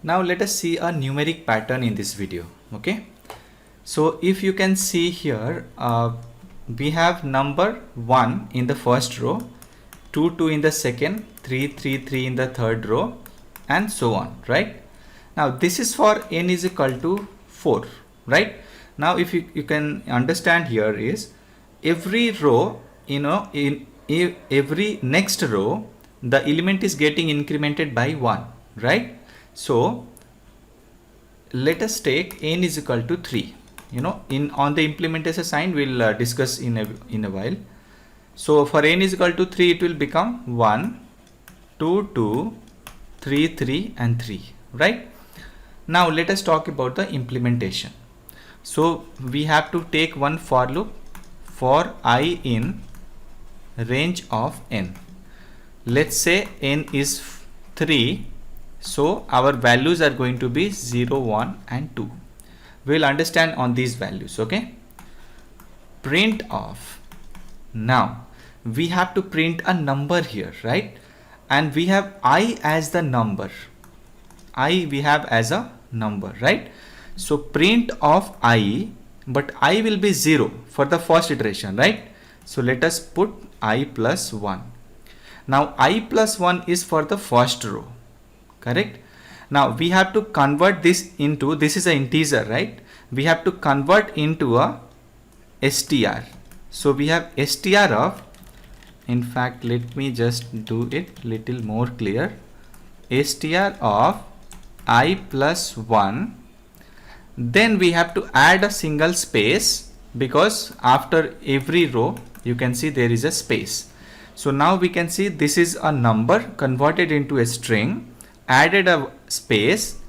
Now let us see a numeric pattern in this video. Okay, so if you can see here, we have number 1 in the first row, 2 in the second, 3 in the third row, and so on, right? Now this is for n is equal to 4, right? Now if you can understand here is every row, in every next row, the element is getting incremented by 1, right? So let us take n is equal to 3. On the implementation sign we'll discuss in a while. So for n is equal to 3, it will become 1, 2, 2, 3, 3 and 3, right? Now let us talk about the implementation. So we have to take one for loop for I in range of n. Let's say n is 3, so our values are going to be 0, 1 and 2. We'll understand on these values. Okay, print of. Now we have to print a number here, right? And we have I as the number. I we have as a number, right? So print of I, but I will be 0 for the first iteration, right? So let us put I plus 1. Now I plus 1 is for the first row, correct? Now we have to convert this into, this is an integer, right? We have to convert into a str. So we have str of, in fact let me just do it little more clear, str of I plus 1. Then we have to add a single space, because after every row you can see there is a space. So now we can see this is a number converted into a string, added a space.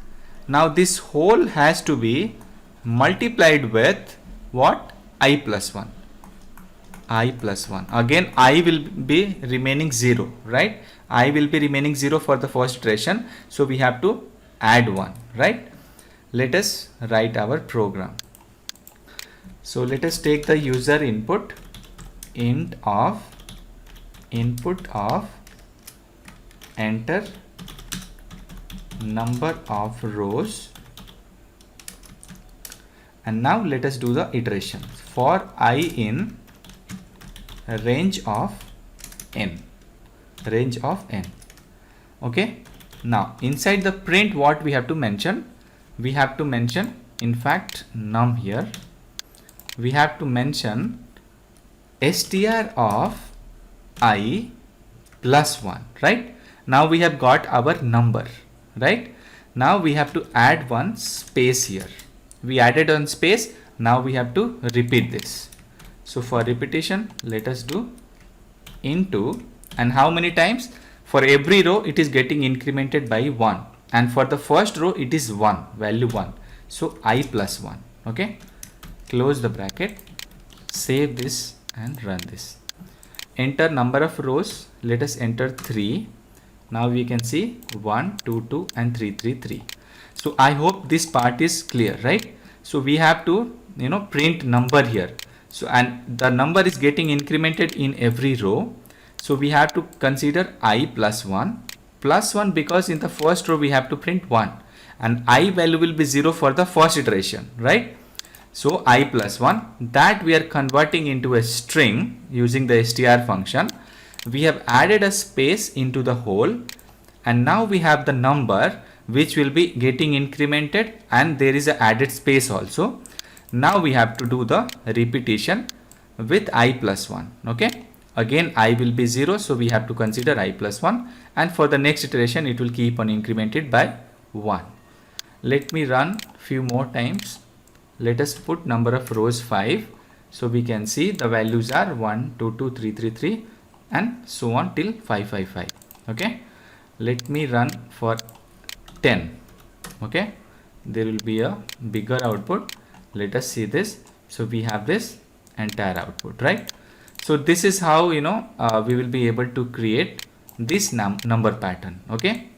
Now this whole has to be multiplied with what? I plus 1. I plus 1. Again I will be remaining 0, right? I will be remaining 0 for the first iteration. So we have to add 1, right? Let us write our program. So let us take the user input, int of input of enter number of rows, and now let us do the iteration for I in range of n, range of n. Okay, now inside the print what we have to mention? We have to mention, in fact num here, we have to mention str of I plus 1, right? Now we have got our number, right? Now we have to add one space here. We added one space. Now we have to repeat this. So for repetition, let us do into, and how many times? For every row it is getting incremented by 1, and for the first row it is 1, value 1. So I plus 1. Okay, close the bracket, save this and run this. Enter number of rows. Let us enter 3. Now we can see 1, 2, 2 and 3, 3, 3. So I hope this part is clear, right? So we have to print number here. So and the number is getting incremented in every row. So we have to consider I plus 1 because in the first row we have to print 1 and I value will be 0 for the first iteration, right? So I plus 1, that we are converting into a string using the str function. We have added a space into the whole, and now we have the number which will be getting incremented, and there is a added space also. Now we have to do the repetition with I plus 1. Okay, again I will be 0, so we have to consider I plus 1, and for the next iteration it will keep on incremented by 1. Let me run few more times. Let us put number of rows 5. So we can see the values are 1, 2, 2, 3, 3, 3 and so on till 5, 5, 5. Okay, let me run for 10. Okay, there will be a bigger output. Let us see this. So we have this entire output, right? So this is how we will be able to create this number pattern. Okay.